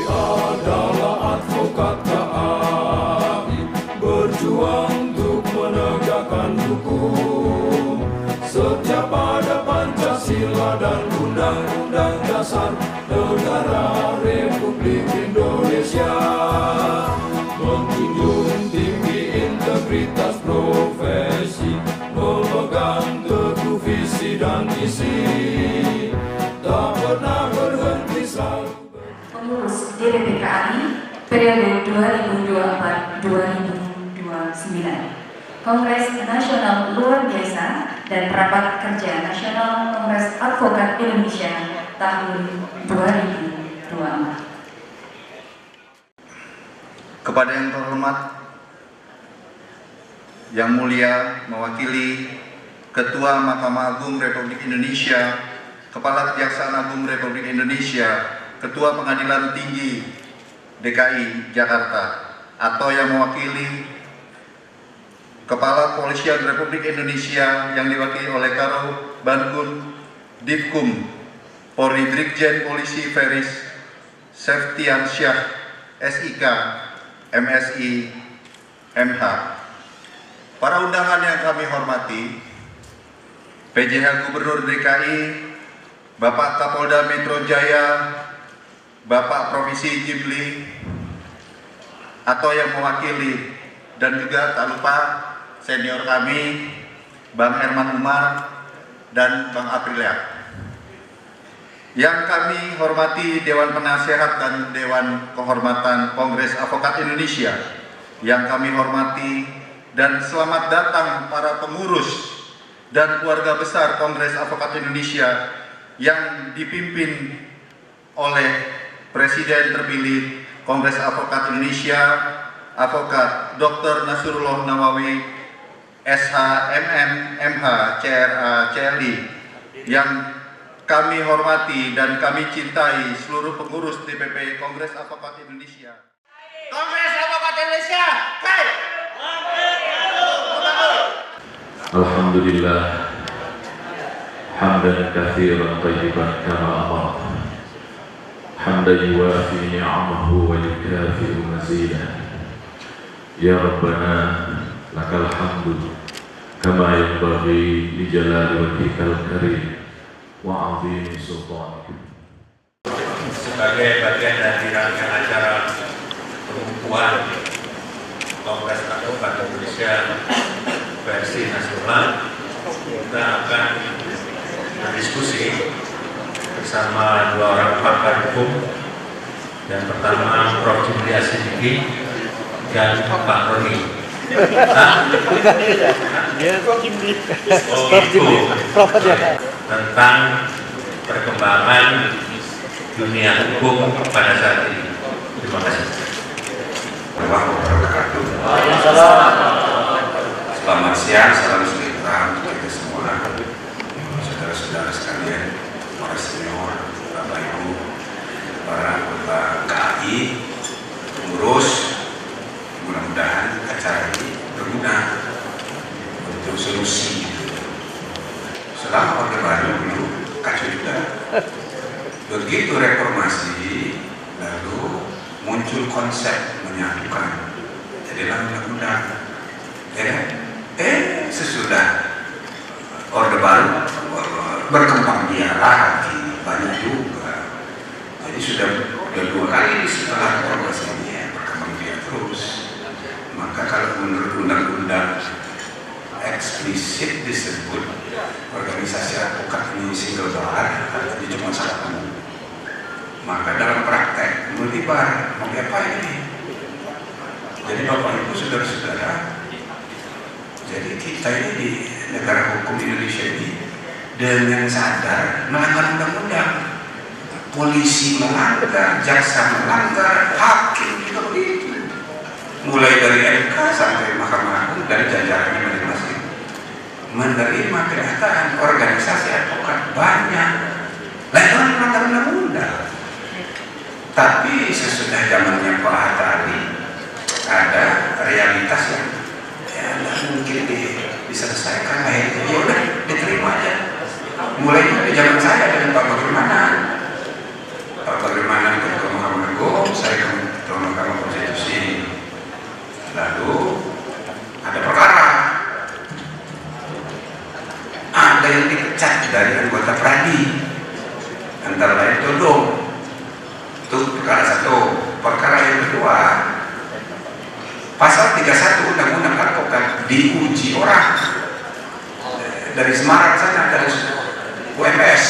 adalah advokat KAI, berjuang untuk menegakkan hukum setia pada Pancasila dan Undang-Undang Dasar Negara Republik Indonesia, menjunjung tinggi integritas profesi, memegang teguh visi dan misi, tak pernah berhenti selalu. Pengurus DPP KAI periode 2024-2029, Kongres Nasional Luar Biasa dan Rapat Kerja Nasional Kongres Advokat Indonesia tahun 2024. Kepada yang terhormat, yang mulia mewakili Ketua Mahkamah Agung Republik Indonesia, Kepala Kejaksaan Agung Republik Indonesia, Ketua Pengadilan Tinggi DKI Jakarta, atau yang mewakili Kepala Kepolisian Republik Indonesia yang diwakili oleh Karo Bangun Divkum Polri Brigjen Polisi Feris Septiansyah SIK MSI MH. Para undangan yang kami hormati, PJ Gubernur DKI, Bapak Kapolda Metro Jaya, Bapak Provisi Jimli, atau yang mewakili, dan juga tak lupa senior kami, Bang Herman Umar dan Bang Aprilia. Yang kami hormati Dewan Penasehat dan Dewan Kehormatan Kongres Advokat Indonesia, yang kami hormati dan selamat datang para pengurus dan keluarga besar Kongres Advokat Indonesia yang dipimpin oleh Presiden terpilih Kongres Advokat Indonesia, Advokat Dr. Nasrullah Nawawi, SH MM MH CRA CLI, yang kami hormati dan kami cintai seluruh pengurus DPP Kongres Advokat Indonesia. Kongres Advokat Indonesia, hai! Alhamdulillah, hamdan katsiran thayyiban kama amara, hamdan yuwafi ni'amahu wa yukafi'u mazidah. Ya Rabbana lakal hamdu kama yanbaghi li jalali wajhikal karim wa 'azimi sultanik. Sebagai bagian dari rangkaian acara pengukuhan Kongres Advokat Indonesia versi nasional, kita akan berdiskusi bersama dua orang pakar hukum. Yang pertama Prof. Jimli Asidiki dan Pak Roni. Tentang perkembangan dunia hukum pada saat ini. Terima kasih. Selamat siang, salam sejahtera untuk kita semua, saudara-saudara sekalian, para senior, Bapak Ibu, para anggota KAI, pengurus. Mudah-mudahan acara ini berguna untuk solusi. Selama Orde Baru dulu kacau juga. Begitu reformasi, lalu muncul konsep menyatukan, jadilah undang-undang. Sesudah Orde Baru berkembang biak banyak juga. Jadi sudah dua kali setelah reformasi ini berkembang biak terus. Maka kalau menurut undang-undang eksplisit disebut organisasi advokat ini single bar, artinya cuma satu. Maka dalam praktek multibar, mau diapain ini? Jadi Bapak Ibu saudara-saudara, jadi kita ini di negara hukum Indonesia ini dengan sadar melanggar undang-undang. Polisi melanggar, jaksa melanggar, hakim juga begitu. Mulai dari MK sampai Mahkamah Agung dari jajarannya masing-masing menerima kenyataan organisasi advokat banyak lain melanggar undang-undang. Tapi sesudah zamannya Pak Hatta Ali ada realitas yang nggak mungkin diselesaikan, akhirnya ya udah diterima aja. Mulai dari zaman saya dengan Pak Bagaimana itu ke Mahkamah Agung, kedua, pasal 31 Undang-Undang Advokat diuji orang dari Semarang sana, dari UMS.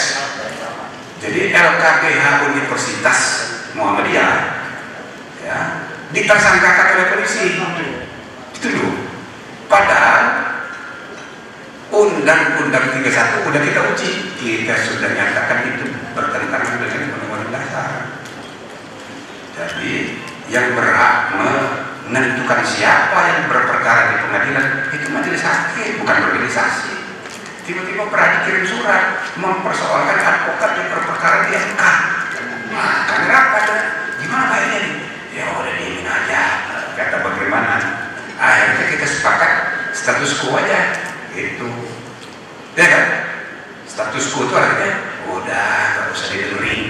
Jadi LKPH Universitas Muhammadiyah ya, ditersangkakan oleh polisi. Itu loh. Padahal Undang-Undang 31 udah kita uji, kita sudah nyatakan itu bertentangan dengan Undang-Undang Dasar. Jadi yang berhak menentukan siapa yang berperkara di pengadilan itu majelis hakim, bukan organisasi. Tiba-tiba pernah dikirim surat mempersoalkan advokat yang berperkara di MK. Nah, kenapa? Gimana baiknya nih? Ya udah diemin aja. Kata bagaimana? Akhirnya kita sepakat status quo aja. Itu, ya kan? Status quo itu artinya udah nggak usah didengerin.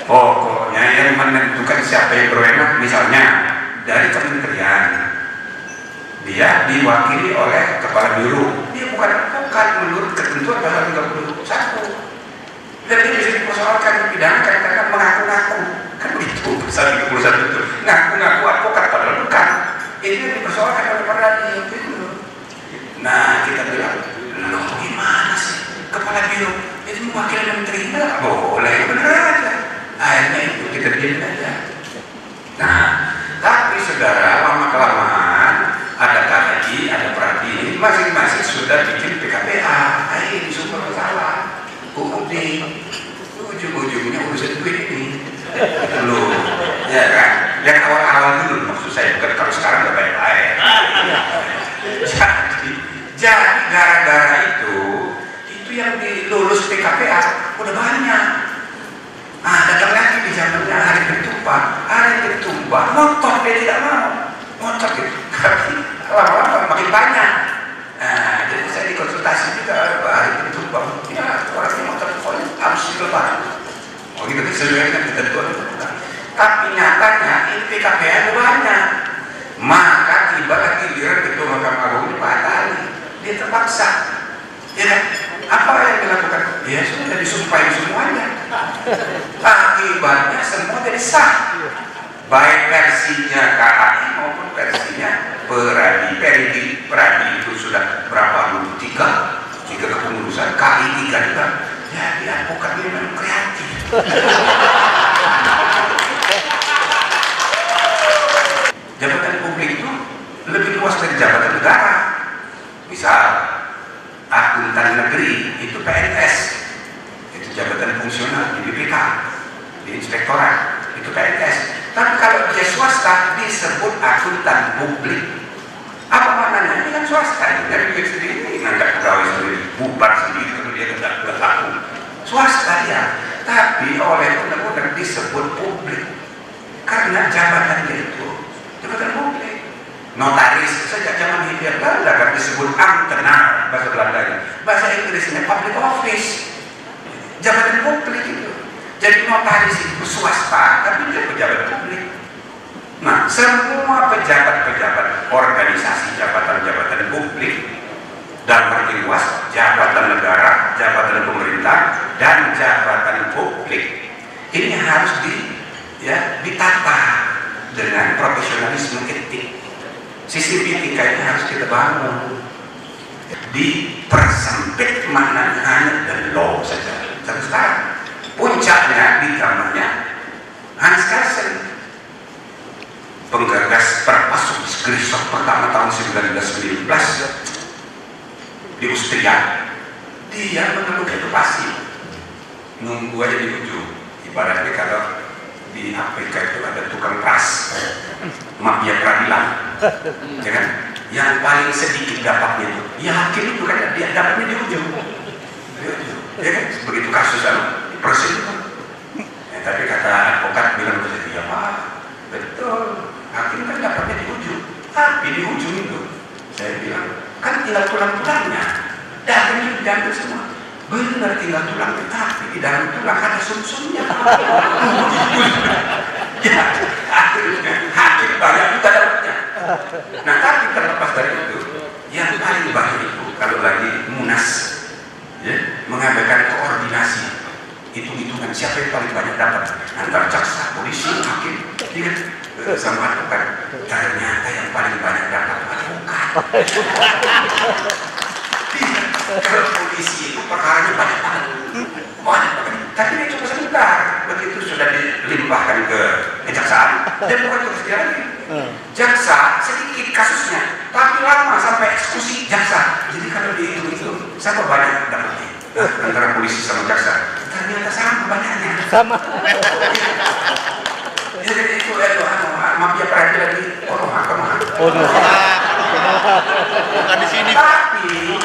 Pokoknya yang menentukan siapa yang berwenang, misalnya dari kementerian, dia diwakili oleh kepala biro. Dia bukan advokat menurut ketentuan pasal 31. Dan dia bisa dipersoalkan di pidana karena mengaku-ngaku. Kan begitu pasal 31 itu. Ngaku-ngaku advokat padahal bukan. Itu dipersoalkan oleh para itu. Nah, kita bilang, loh gimana sih kepala biro itu mewakili menteri? Enggak boleh, bener aja. Akhirnya itu kita diam aja. Nah, tapi saudara, lama-kelamaan ada KHI, ada Pradi, masing-masing sudah bikin PKPA. Ini sumber masalah. UUD, ujung-ujungnya urusan duit ini. Loh, ya kan? Yang awal-awal dulu maksud saya, bukan kalau sekarang udah baik-baik. Jadi gara-gara itu yang dilulus PKPA udah banyak. Datang lagi di zamannya hari bertumpah, motor dia tidak mau, motor gitu. Tapi lama-lama makin banyak. Jadi saya dikonsultasi juga hari bertumpah, ya orangnya motor harus dilepas. Oh gitu sesuai dengan ketentuan. Tapi nyatanya ini PKPA udah banyak. Maka tiba giliran Ketua Mahkamah Agung Pak Ali, dia terpaksa, ya kan? Apa yang dilakukan? Ya sudah disumpahin semuanya. Akibatnya semua jadi sah, baik versinya KHI maupun versinya Peradi itu sudah berapa? 3 kepengurusan, KHI 3 juga. Jadi advokat ini memang kreatif. Jabatan publik itu lebih luas dari jabatan negara. Misal akuntan negeri itu PNS, itu jabatan fungsional di BPK, di inspektorat itu PNS. Tapi kalau dia swasta disebut akuntan publik. Apa maknanya? Ini kan swasta, dari duit sendiri, ngangkat pegawai sendiri, bubar sendiri kalau dia tidak laku. Swasta ya, tapi oleh undang-undang disebut publik karena jabatannya itu jabatan publik. Notaris sejak zaman Hindia Belanda kan disebut ambtenaar bahasa Belandanya, bahasa Inggrisnya public office, jabatan publik itu. Jadi notaris itu swasta tapi dia pejabat publik. Nah, semua pejabat-pejabat organisasi jabatan-jabatan publik dalam arti luas, jabatan negara, jabatan pemerintah, dan jabatan publik ini harus ditata dengan profesionalisme etik. Sistem etika ini harus kita bangun. Dipersempit maknanya hanya the law saja. Sampai sekarang puncaknya di zamannya Hans Kelsen, penggagas Perpasuk Grisock pertama tahun 1919 di Austria. Dia mengeluh edukasi, nunggu aja di ujung. Ibaratnya kalau di Afrika itu ada tukang keras, mafia peradilan, ya kan? Yang paling sedikit dapatnya itu, ya hakim itu kan dia dapatnya di ujung, ya kan? Begitu kasus proses itu. Tapi kata advokat bilang begitu, ya Pak, betul, hakim kan dapatnya di ujung, tapi di ujung itu, saya bilang kan tinggal tulang-tulangnya, dagingnya diambil semua. Benar tinggal tulang, tapi di dalam tulang ada sumsumnya. Ya, hakim banyak juga dapatnya. Nah, tapi terlepas dari itu, yang paling baik itu kalau lagi munas, ya, mengadakan koordinasi, hitung-hitungan siapa yang paling banyak dapat antara jaksa, polisi, hakim, sama advokat, ternyata yang paling banyak dapat advokat. Kalau polisi itu perkaranya banyak banget. Tapi dia cuma sebentar, begitu sudah dilimpahkan ke kejaksaan dan bukan terus dia lagi. Jaksa sedikit kasusnya, tapi lama sampai eksekusi jaksa. Jadi kalau dihitung itu, siapa banyak dapatnya antara polisi sama jaksa? Ternyata sama banyaknya. Sama. Jadi itu mafia peradilan di Konoha. Bukan di sini. Tapi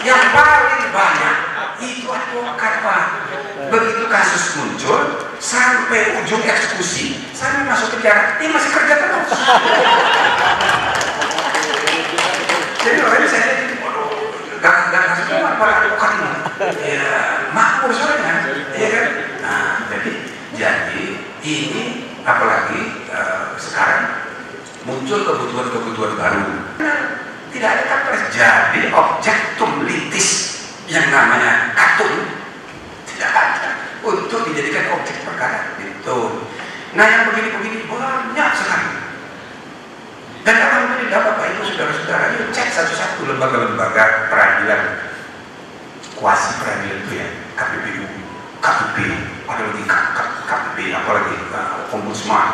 yang paling banyak itu advokat, Pak. Begitu kasus muncul sampai ujung eksekusi, sampai masuk penjara, dia masih kerja terus. Jadi makanya saya gak kasih cuma para advokat ini. Ya makmur soalnya, ya kan? Nah, jadi ini apalagi sekarang muncul kebutuhan-kebutuhan baru. Tidak ada kapres, jadi objektum litis yang namanya katun tidak ada untuk dijadikan objek perkara itu. Nah yang begini-begini banyak sekali. Dan alhamdulillah Bapak Ibu saudara-saudara, yuk cek satu-satu lembaga-lembaga peradilan, kuasi peradilan itu ya, KPPU, KPP, ada lagi KPP, apalagi Ombudsman.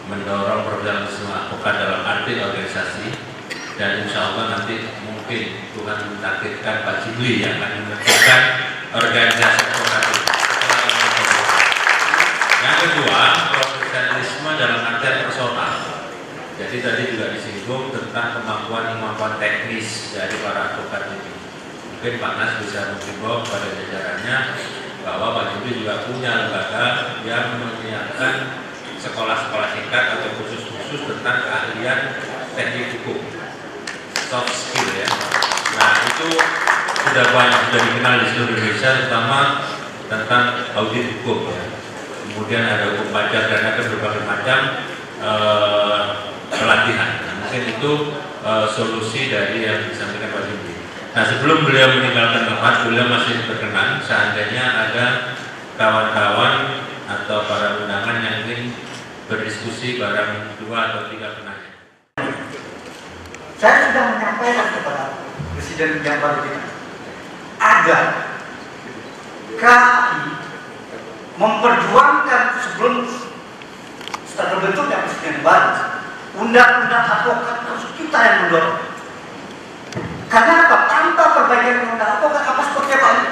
Mendorong profesionalisme advokat dalam arti organisasi, dan insya Allah nanti mungkin Tuhan mentakdirkan Pak Jibli yang akan menentukan organisasi advokat. Yang kedua, profesionalisme dalam arti personal. Jadi tadi juga disinggung tentang kemampuan teknis dari para advokat ini. Mungkin Pak Nas bisa menghimbau pada jajarannya bahwa Pak Jibli juga punya lembaga yang menyiapkan sekolah-sekolah singkat atau khusus-khusus tentang keahlian teknik hukum, soft skill ya. Nah itu sudah banyak, sudah dikenal di seluruh Indonesia, terutama tentang audit hukum ya. Kemudian ada hukum pajak dan ada berbagai macam pelatihan. Nah, mungkin itu solusi dari yang disampaikan Pak Jibli. Nah sebelum beliau meninggalkan tempat, beliau masih berkenan seandainya ada kawan-kawan atau para undangan yang ingin berdiskusi bareng 2 atau 3 penanya. Saya sudah menyampaikan kepada Presiden yang baru kita agar KAI memperjuangkan sebelum terbentuknya Presiden baru, undang-undang advokat harus kita yang mendorong. Karena apa? Tanpa perbaikan undang-undang advokat apa seperti apa ini?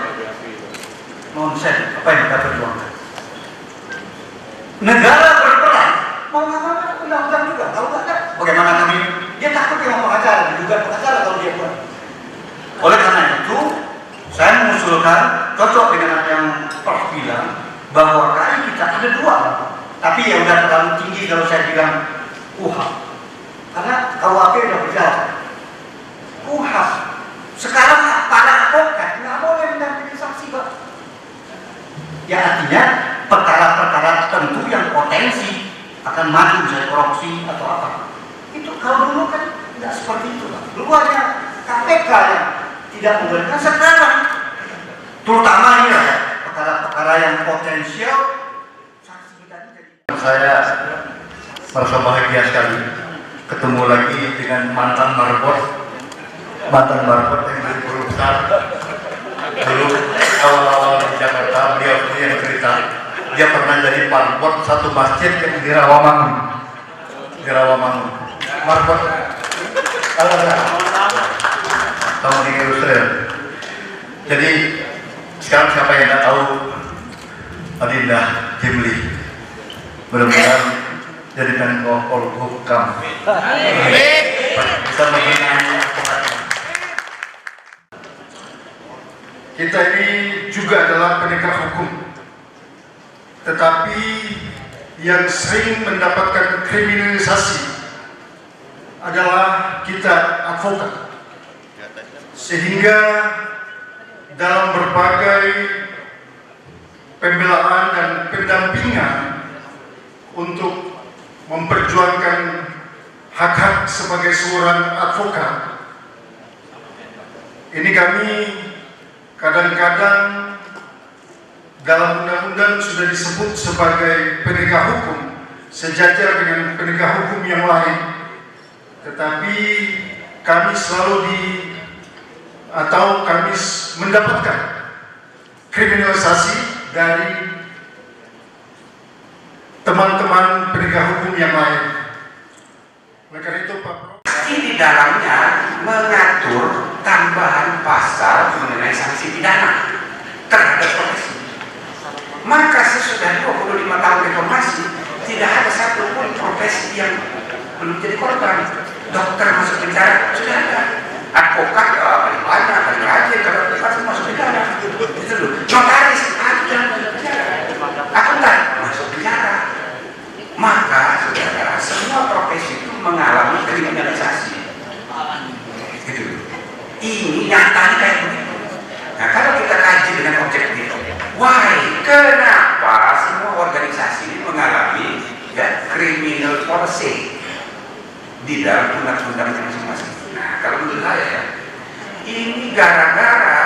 Mohon saya, apa yang kita perjuangkan? Negara berperan, mau ngapain undang-undang juga? Kalau nggak, bagaimana kami? Dia takut dengan pengacara, juga pengacara kalau dia buat. Oleh karena itu, saya mengusulkan cocok dengan apa yang Prof bilang bahwa KAI kita ada 2, tapi yang udah terlalu tinggi kalau saya bilang KUHP, karena KUHP udah berjalan. KUHP sekarang para advokat nggak boleh mendampingi saksi, Pak. Ya artinya perkara-perkara tertentu yang potensi akan maju misalnya korupsi atau apa. Itu kalau dulu kan tidak seperti itu, Pak. Dulu hanya KPK yang tidak memberikan, sekarang terutama ini ya perkara-perkara yang potensial saksi kita jadi. Saya merasa bahagia sekali ketemu lagi dengan mantan marbot yang berguru besar dulu awal-awal di Jakarta. Beliau yang cerita dia pernah jadi marbot satu masjid yang di Rawamangun. Marbot tahun di Israel. Jadi sekarang siapa yang tidak tahu Adinda Jibli, mudah-mudahan jadi Menko Polhukam bisa mengenai. Kita ini juga adalah penegak hukum, tetapi yang sering mendapatkan kriminalisasi adalah kita advokat, sehingga dalam berbagai pembelaan dan pendampingan untuk memperjuangkan hak-hak sebagai seorang advokat, ini kami kadang-kadang dalam undang-undang sudah disebut sebagai penegak hukum, sejajar dengan penegak hukum yang lain, tetapi kami selalu kami mendapatkan kriminalisasi dari teman-teman penegak hukum yang lain. Oleh karena itu, Pak Prof, di dalamnya mengatur tambahan pasal mengenai sanksi pidana terhadap profesi. Maka sesudah 25 tahun reformasi tidak ada satupun profesi yang belum jadi korban. Dokter masuk penjara sudah ada, advokat paling banyak, paling rajin, kalau masuk penjara, itu loh. Notaris ada masuk penjara, akuntan masuk penjara. Maka saudara, semua profesi itu mengalami kriminalisasi. Gitu. Ini nyatanya kayak begitu. Nah, kalau kita kaji dengan objektif, why? Kenapa semua organisasi ini mengalami criminal policy di dalam undang-undangnya masing-masing? Nah, kalau menurut saya ya, ini gara-gara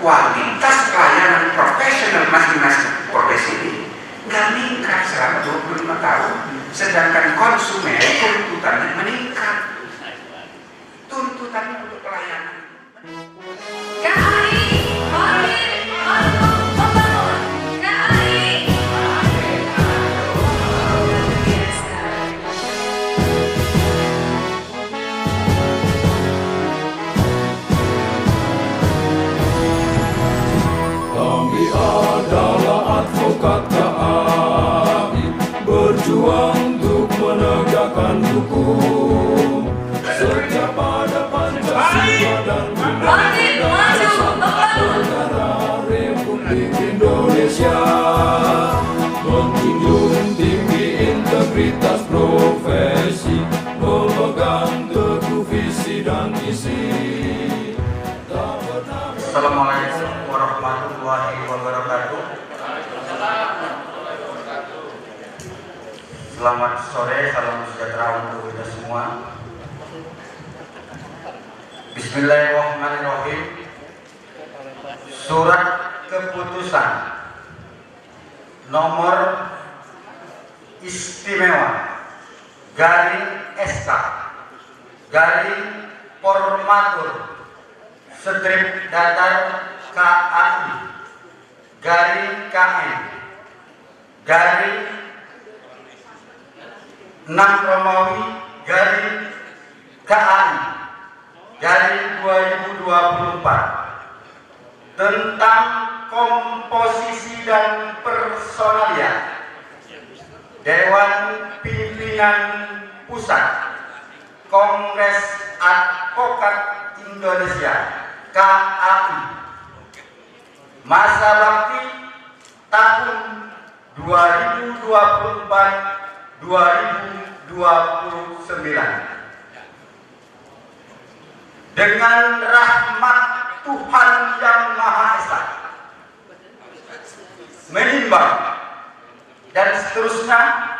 kualitas pelayanan profesional masing-masing profesi ini nggak meningkat selama 25 tahun, sedangkan konsumen tuntutannya meningkat. Tuntutannya untuk pelayanan. KAI Makin Untuk Membangun. KAI Kami adalah advokat KAI, berjuang untuk menegakkan hukum setiap pada Pancasila dan Undang-Undang Negara Republik Indonesia, menjunjung tinggi integritas profesi, memegang teguh visi dan misi. Assalamualaikum warahmatullahi wabarakatuh. Selamat sore, salam sejahtera untuk kita semua. Bismillahirrahmanirrahim. Surat keputusan nomor istimewa garing SK garing Formatur strip datar KAI garing KM garing 6 Romawi garing KAI garing 2024 tentang komposisi dan personalia Dewan Pimpinan Pusat Kongres Advokat Indonesia KAI masa bakti tahun 2024-2029. Dengan rahmat Tuhan Yang Maha Esa, menimbang dan seterusnya,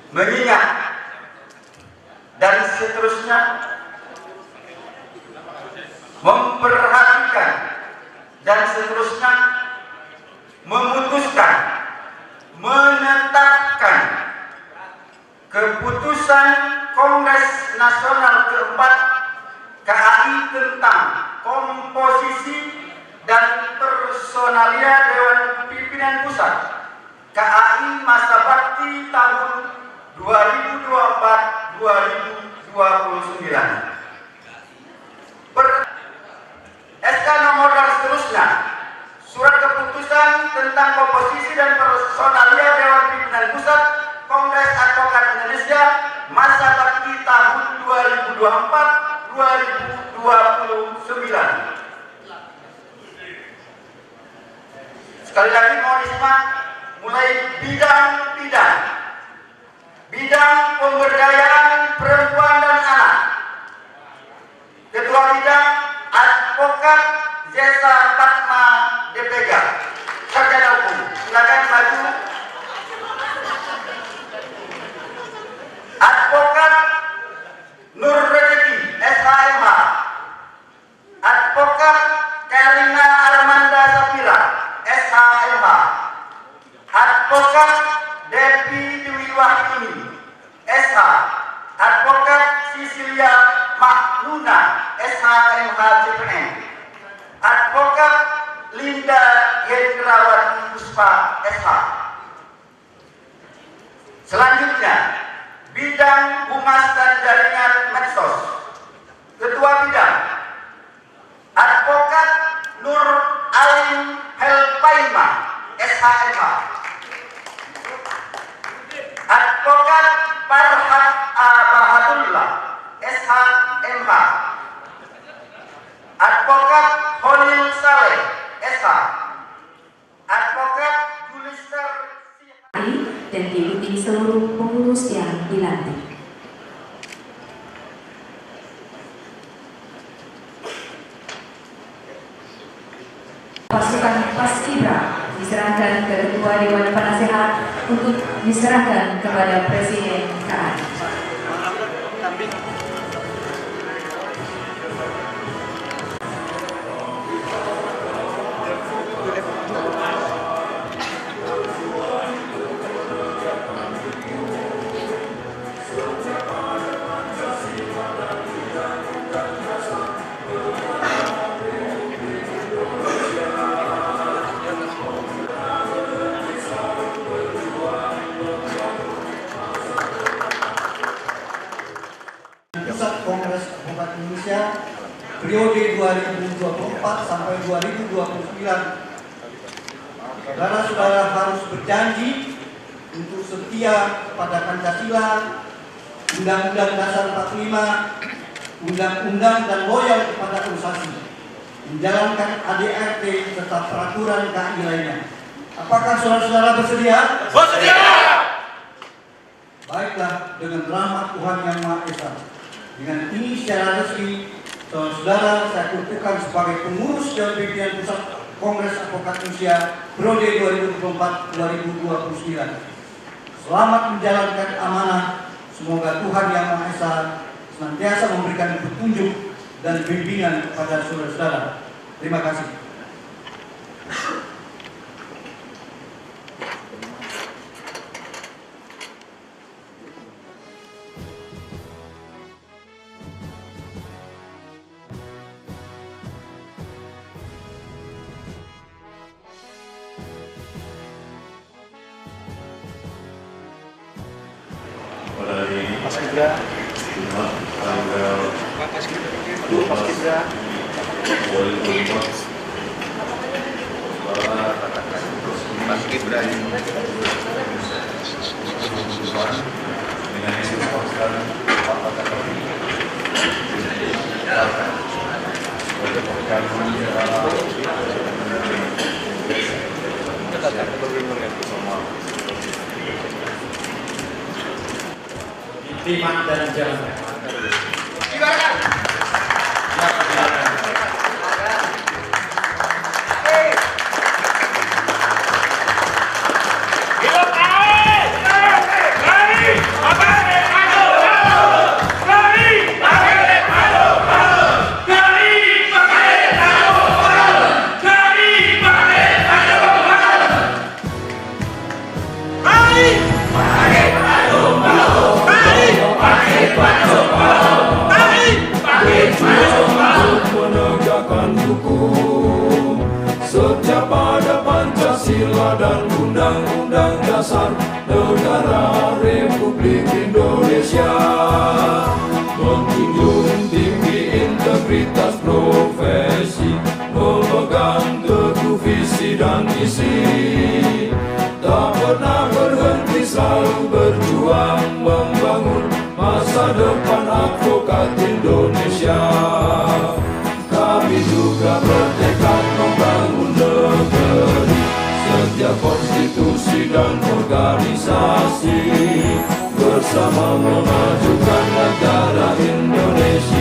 mengingat dan seterusnya, memperhatikan dan seterusnya, memutuskan, menetapkan keputusan Kongres Nasional keempat KAI tentang komposisi dan personalia Dewan Pimpinan Pusat KAI masa bakti tahun 2024-2029. SK nomor dan seterusnya, surat keputusan tentang komposisi dan personalia Dewan Pimpinan Pusat Kongres Advokat Indonesia masa bakti tahun 2024-2029. Sekali lagi mohon disimak, mulai bidang-bidang, bidang pemberdayaan perempuan dan anak, Ketua Bidang Advokat Zesa Fatma DPG, sarjana hukum, silakan maju. Advokat Nur Rezeki SHMH, Advokat Karina Armanda Sapira SHMH, Advokat Devi Dwi Wahyuni, SH. Advokat Sisilia Maknuna, SH MH CPN. Advokat Linda Yendrawati Puspa, SH. Selanjutnya, bidang humas dan jaringan medsos. Ketua bidang, Advokat Nur Alim Helpaima, SHMH. Advokat Farhat Abahadullah, SHMH. Advokat Holil Saleh, SH. Advokat Julister dan diikuti seluruh pengurus yang dilantik. Pasukan Paskibra diserahkan ke Ketua Dewan Penasehat untuk diserahkan kepada Presiden KAI. Kongres Advokat Indonesia periode 2024 sampai 2029. Saudara-saudara harus berjanji untuk setia kepada Pancasila, Undang-Undang Dasar 45, Undang-Undang dan loyal kepada konstitusi, menjalankan ADRT serta peraturan KAI lainnya. Apakah saudara-saudara bersedia? Bersedia! Baiklah, dengan rahmat Tuhan Yang Maha Esa. Dengan ini secara resmi, saudara-saudara saya kukuhkan sebagai pengurus dan pimpinan pusat Kongres Advokat Indonesia periode 2024-2029. Selamat menjalankan amanah. Semoga Tuhan Yang Maha Esa senantiasa memberikan petunjuk dan bimbingan kepada saudara-saudara. Terima kasih. Pada hari ini Jumat tanggal 12 dengan isi pasukan Terima dan jalankan. menegakkan hukum setia pada Pancasila dan Undang-Undang Dasar Negara Republik Indonesia, menjunjung tinggi integritas profesi, memegang teguh visi dan misi, tak pernah berhenti, selalu berjuang membangun masa depan advokat Indonesia. Kami juga bertekad membangun negeri, setia konstitusi dan organisasi, bersama memajukan negara Indonesia.